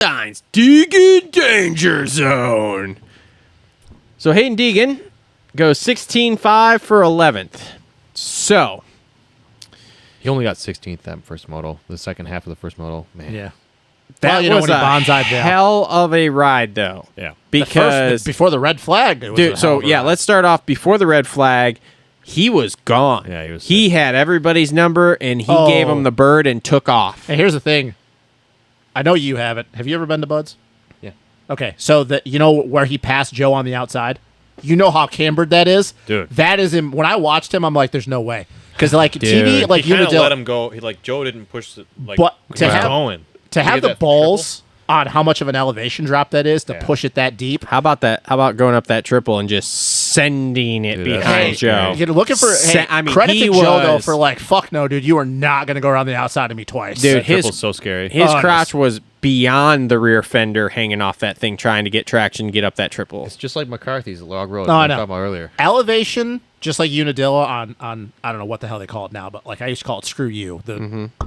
Deegan Danger Zone. So Hayden Deegan goes 16-5 for 11th. So he only got 16th that first moto. The second half of the first moto, man. Yeah. that Well, was a hell of a ride, though. Yeah. Because before the red flag, it was dude, a so hell of a yeah, ride. let's start off before the red flag. He was gone. Yeah, he was He sick. had everybody's number, and he gave Oh. him the bird and took off. Hey, here's the thing. I know you haven't. Have you ever been to Bud's? Yeah. Okay, so you know where he passed Joe on the outside? You know how cambered that is? Dude. That is him. When I watched him, I'm like, there's no way. Because, like, TV, like, he kind of Unadilla, let him go. He like Joe didn't push the like. But he to was have- going to He have did the that balls on how much of an elevation drop that is to Yeah. push it that deep. How about that? How about going up that triple and just sending it Dude, behind that's Joe? You're looking for credit he to Joe, though, was- for like, fuck no, dude, you are not going to go around the outside of me twice. Dude, That triple's so scary. His Oh, crotch was beyond the rear fender, hanging off that thing, trying to get traction, get up that triple. It's just like McCarthy's log road. No, I we know. talked about earlier. Elevation, just like Unadilla on I don't know what the hell they call it now, but like I used to call it screw you,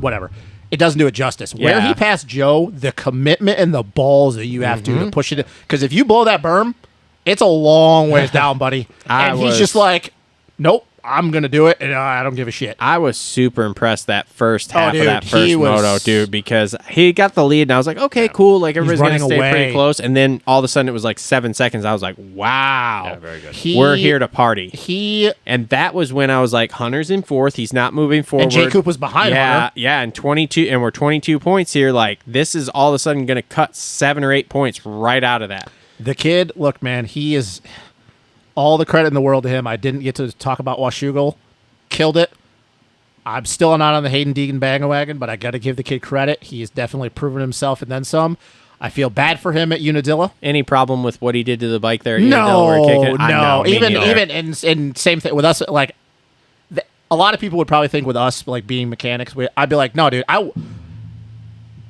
whatever. It doesn't do it justice. Where Yeah. he passed Joe, the commitment and the balls that you have to push it, because if you blow that berm, it's a long ways down, buddy. And he's just like, nope, I'm gonna do it, and I don't give a shit. I was super impressed that first half dude, of that he first was- moto, dude, because he got the lead, and I was like, okay, cool, like everybody's gonna running stay away. pretty close, and then all of a sudden it was like 7 seconds. I was like, wow, Yeah, very good. we're here to party. He And that was when I was like, Hunter's in fourth, he's not moving forward. and J. Coop was behind yeah, Hunter. yeah, and 22, and we're 22 points here. Like this is all of a sudden going to cut 7 or 8 points right out of that. The kid, look, man, he is all the credit in the world to him. I didn't get to talk about Washougal. Killed it. I'm still not on the Hayden Deegan bandwagon, but I got to give the kid credit. He has definitely proven himself and then some. I feel bad for him at Unadilla. Any problem with what he did to the bike there? At Unadilla where he kicked it? I know, me Even neither. in same thing with us. Like a lot of people would probably think with us like being mechanics, I'd be like, no, dude.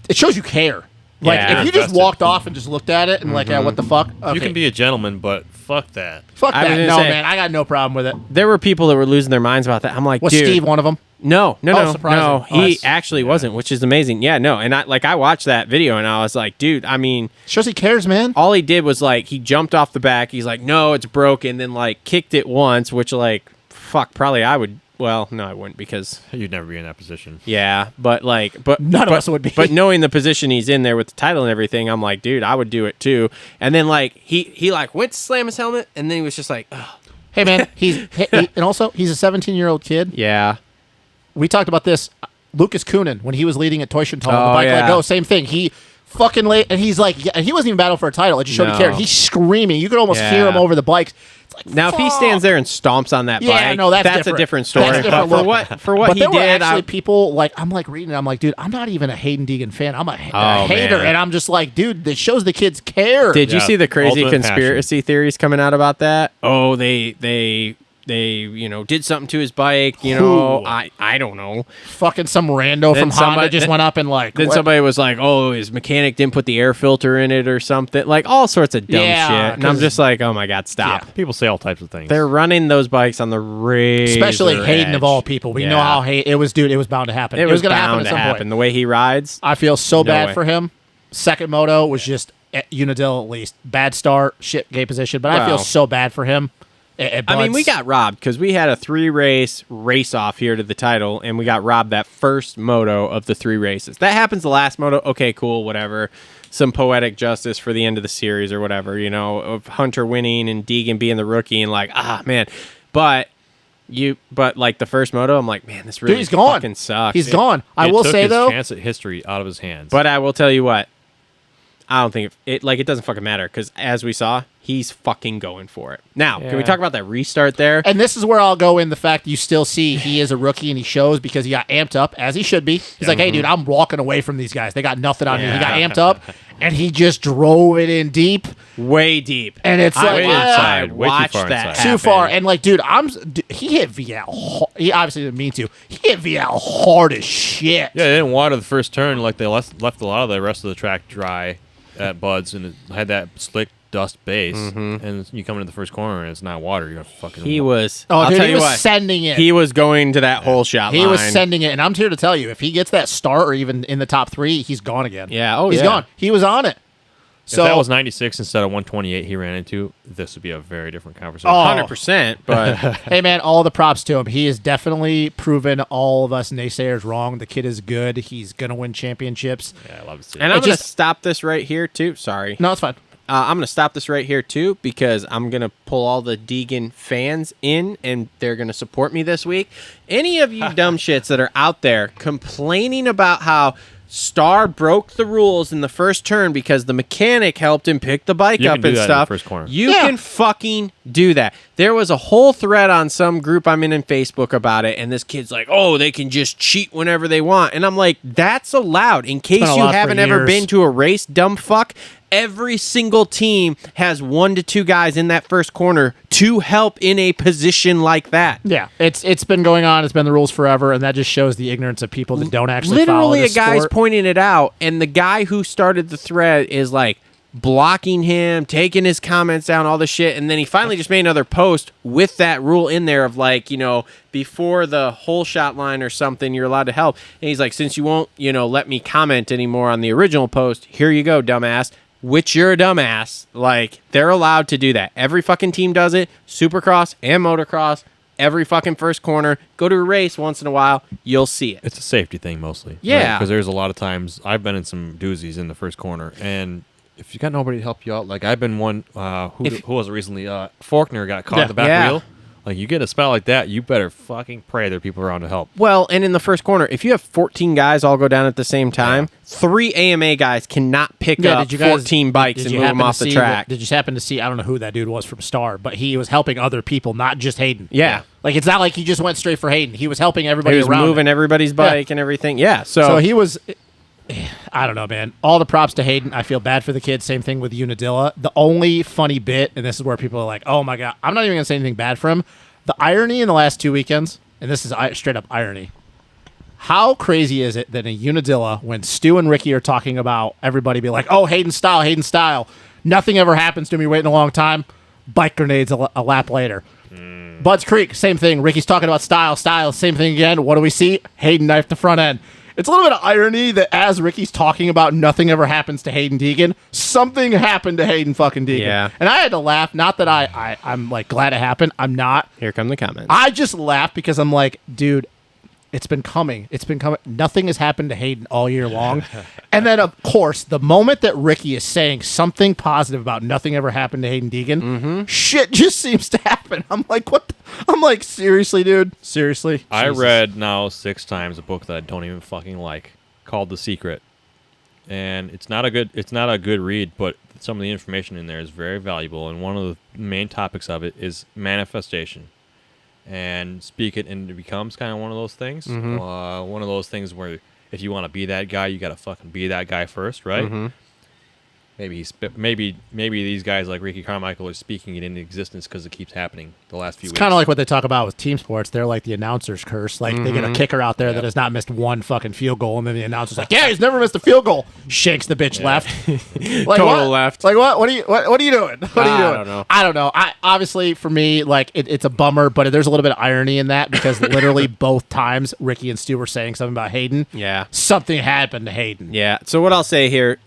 It shows you care. Like Yeah. if you just Invested. walked off and just looked at it and like, yeah, what the fuck? Okay. You can be a gentleman, but fuck that. fuck I was that. gonna No, say- man, I got no problem with it. There were people that were losing their minds about that. I'm like, Was dude, Steve one of them? No, surprising. he Nice. actually wasn't, which is amazing. Yeah, no, and I watched that video and I was like, dude, I mean, Shows he cares, man. all he did was like he jumped off the back. He's like, no, it's broken. Then like kicked it once, which like, fuck, probably I would. Well, no, I wouldn't because You'd never be in that position. yeah, but like, but None of us would be. But knowing the position he's in there with the title and everything, I'm like, dude, I would do it too. And then like he like went to slam his helmet, and then he was just like, ugh. Hey, man, and also he's a 17-year-old kid. Yeah. We talked about this. Lucas Kunin when he was leading at Toyshental, Oh, the bike yeah. let go, same thing. He fucking late, and he's like, yeah, and he wasn't even battling for a title. It just showed No. he cared. He's screaming. You could almost hear Yeah. him over the bikes. It's like, Now, if he fuck. stands there and stomps on that Yeah, bike, no, that's a different. different story. That's different. But Look, for what but he there were did, actually people like I'm like reading it. I'm like, dude, I'm not even a Hayden Deegan fan. I'm a Oh, hater, man. and I'm just like, dude, this shows the kids care. Did you Yeah, see the crazy ultimate conspiracy theories coming out about that? Oh, they did something to his bike. You know, Who? I don't know. Fucking some rando Then from Honda somebody- just went up and like Then what- somebody was like, "Oh, his mechanic didn't put the air filter in it or something." Like all sorts of dumb Yeah, shit. And I'm 'cause- just like, "Oh my god, stop!" Yeah. People say all types of things. They're running those bikes on the razor especially Hayden of edge. all people. We know Yeah. how it was, dude. It was bound to happen. It was going to bound happen to at some happen. point. The way he rides. I feel so No bad way. for him. Second moto was just at Unadilla at least bad start, shit gate position, but I feel Well. so bad for him. At I mean, Bud's. we got robbed because we had a 3-race race off here to the title, and we got robbed that first moto of the 3 races. That happens the last moto. Okay, cool, whatever. Some poetic justice for the end of the series or whatever, you know, of Hunter winning and Deegan being the rookie and like, man. But like the first moto, I'm like, man, this really Dude, he's gone. fucking sucks. He's gone. I It will took say his though, chance at history out of his hands. But I will tell you what, I don't think it doesn't fucking matter because as we saw, he's fucking going for it. Now, can we Yeah. talk about that restart there? and this is where I'll go in the fact you still see he is a rookie and he shows because he got amped up as he should be. He's like, hey, dude, I'm walking away from these guys. They got nothing on me. He got amped up and he just drove it in deep. Way deep. And it's I like, went ah, inside, way too watched far that inside. too happen. far. And like, dude, he hit VL. He obviously didn't mean to. He hit VL hard as shit. yeah, they didn't water the first turn like they left a lot of the rest of the track dry. at Bud's and it had that slick dust base, and you come into the first corner and it's not water. You're fucking. He was. Oh, I'll dude, tell he you was what. sending it. He was going to that hole shot line. He was sending it, and I'm here to tell you, if he gets that start or even in the top 3, he's gone again. Yeah. Oh, he's yeah. gone. He was on it. If that was 96 instead of 128 he ran into, this would be a very different conversation. Oh. 100%. But Hey, man, all the props to him. He has definitely proven all of us naysayers wrong. The kid is good. He's going to win championships. Yeah, I love to see and it. I'm going to stop this right here too. Sorry. No, it's fine. I'm going to stop this right here too because I'm going to pull all the Deegan fans in and they're going to support me this week. Any of you dumb shits that are out there complaining about how Star broke the rules in the first turn because the mechanic helped him pick the bike You up can do and that in stuff. the first corner. You Yeah. can fucking do that. There was a whole thread on some group I'm in Facebook about it, and this kid's like, "Oh, they can just cheat whenever they want," and I'm like, "That's allowed." In case been you allowed for haven't ever years. been to a race, dumb fuck. Every single team has 1 to 2 guys in that first corner to help in a position like that. Yeah, it's been going on. It's been the rules forever, and that just shows the ignorance of people that don't actually follow Literally, a this guy's sport. pointing it out, and the guy who started the thread is like blocking him, taking his comments down, all this shit, and then he finally just made another post with that rule in there of like, before the hole shot line or something, you're allowed to help. And he's like, since you won't, let me comment anymore on the original post, here you go, dumbass. Which you're a dumbass. Like, they're allowed to do that. Every fucking team does it. Supercross and motocross. Every fucking first corner. Go to a race once in a while. You'll see it. It's a safety thing mostly. Yeah. Because there's a lot of times I've been in some doozies in the first corner, and if you got nobody to help you out, like I've been one. Who was it recently? Faulkner got caught in the back wheel. Like, you get a spot like that, you better fucking pray there are people around to help. Well, and in the first corner, if you have 14 guys all go down at the same time, 3 AMA guys cannot pick up 14 bikes and move them off the track. Did you happen to see, I don't know who that dude was from Star, but he was helping other people, not just Hayden. Yeah. Like, it's not like he just went straight for Hayden. He was helping everybody He was around moving him. everybody's bike and everything. Yeah, So he was... I don't know, man. All the props to Hayden. I feel bad for the kid. Same thing with Unadilla. The only funny bit, and this is where people are like, oh my God, I'm not even going to say anything bad for him. The irony in the last 2 weekends, and this is straight up irony. How crazy is it that in Unadilla, when Stu and Ricky are talking about everybody be like, oh, Hayden style, nothing ever happens to me waiting a long time, bike grenades a lap later. Bud's Creek, same thing. Ricky's talking about style, same thing again. What do we see? Hayden knifed the front end. It's a little bit of irony that as Ricky's talking about nothing ever happens to Hayden Deegan, something happened to Hayden fucking Deegan. Yeah. And I had to laugh. Not that I'm like glad it happened. I'm not. Here come the comments. I just laughed because I'm like, dude, it's been coming. Nothing has happened to Hayden all year long. And then, of course, the moment that Ricky is saying something positive about nothing ever happened to Hayden Deegan, shit just seems to happen. I'm like, what? I'm like, seriously, dude? Seriously? I Jesus. read now 6 times a book that I don't even fucking like, called The Secret. And it's not a good read, but some of the information in there is very valuable. And one of the main topics of it is manifestation. And speak it, and it becomes kind of one of those things. One of those things where if you want to be that guy, you got to fucking be that guy first, right? Maybe these guys like Ricky Carmichael are speaking it into existence because it keeps happening the last few weeks. It's kind of like what they talk about with team sports. They're like the announcer's curse. Like, they get a kicker out there that has not missed one fucking field goal, and then the announcer's like, yeah, he's never missed a field goal. Shanks the bitch left. Like, Total what? left. Like, what? What are you doing? What are you doing? I don't know. I obviously, for me, like, it's a bummer, but there's a little bit of irony in that because literally both times Ricky and Stu were saying something about Hayden. Yeah. Something happened to Hayden. Yeah. So what I'll say here,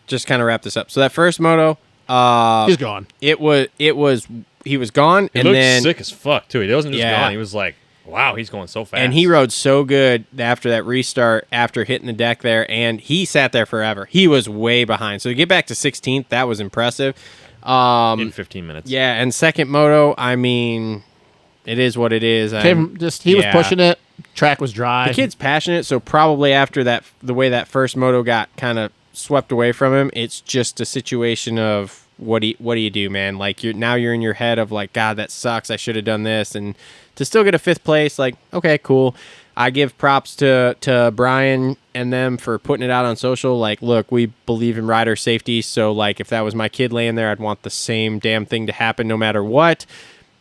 just kind of wrap this up. So that first moto, He's gone. he was gone, He and looked then sick as fuck too. He wasn't just Yeah. gone. He was like, wow, he's going so fast. and he rode so good after that restart, after hitting the deck there, and he sat there forever. He was way behind. So to get back to 16th, that was impressive. in 15 minutes. Yeah, and second moto, I mean, it is what it is. He was pushing it. Track was dry. The kid's passionate, so probably after that, the way that first moto got kind of swept away from him, it's just a situation of what do you do, man? Like, you're in your head of like, God, that sucks. I should have done this, and to still get a 5th place, like, okay, cool. I give props to Brian and them for putting it out on social. Like, look, we believe in rider safety, so like, if that was my kid laying there, I'd want the same damn thing to happen no matter what.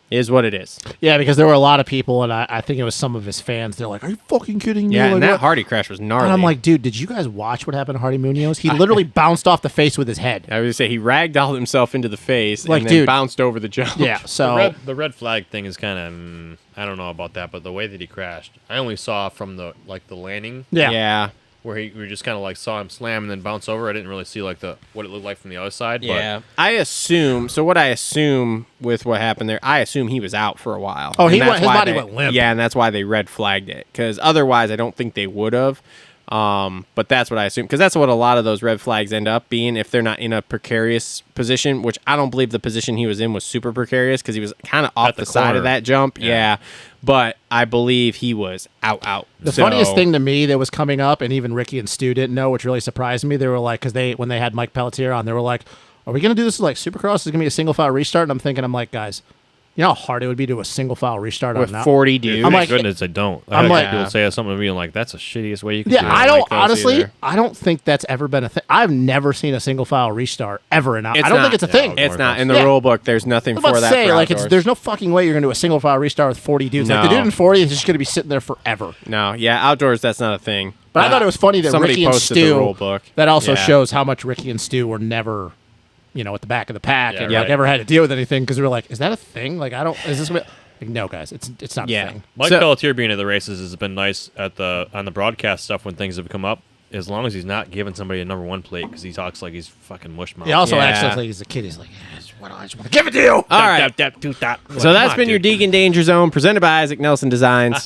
Is what it is. Yeah, because there were a lot of people, and I think it was some of his fans. They're like, "Are you fucking kidding me?" Yeah, Like, and that what? Hardy crash was gnarly. And I'm like, dude, did you guys watch what happened to Hardy Munoz? He literally bounced off the face with his head. I was gonna say he ragdolled himself into the face Like, and then dude. bounced over the jump. Yeah, so The red flag thing is kind of I don't know about that, but the way that he crashed, I only saw from the landing yeah. Yeah. where we just kind of like saw him slam and then bounce over. I didn't really see like what it looked like from the other side. Yeah. I assume, so what I assume with what happened there, I assume he was out for a while. Oh, And he that's went- his why body they- went limp. Yeah, and that's why they red flagged it. Because otherwise, I don't think they would have. But that's what I assume. Because that's what a lot of those red flags end up being if they're not in a precarious position, which I don't believe the position he was in was super precarious because he was kind of off At the the side corner. of that jump. Yeah. Yeah. But I believe he was out. The funniest thing to me that was coming up, and even Ricky and Stu didn't know, which really surprised me. They were like, because when they had Mike Pelletier on, they were like, "Are we gonna do this like Supercross? Is it gonna be a single file restart?" And I'm like, guys, you know how hard it would be to do a single file restart with on that. 40 dudes. I'm Thank like- goodness I don't. I'm I like- had people say something to me like, "That's the shittiest way you can Yeah, do it." I like don't those honestly. either. I don't think that's ever been a thing. I've never seen a single file restart ever, and I It's don't not. think it's a Yeah, thing. I was It's not in the Yeah. rule book. There's nothing I was about for to that. say, for like, outdoors. there's no fucking way you're gonna do a single file restart with 40 dudes. Like the No. dude in 40 is just gonna be sitting there forever. No, yeah, outdoors that's not a thing. But I thought it was funny that somebody Ricky and posted the Stu. rule book. That also Yeah. shows how much Ricky and Stu were never, at the back of the pack Yeah, and right. like never had to deal with anything because we were like, is that a thing? Like I don't. Is this? Like, no, guys, it's not Yeah. a thing. Mike So- Pelletier being at the races has been nice on the broadcast stuff when things have come up. As long as he's not giving somebody a number one plate because he talks like he's fucking mushmouth. He also Yeah. acts like he's a kid. He's like, I just want to give it to you. All right. So that's been your Deegan Danger Zone presented by Isaac Nelson Designs.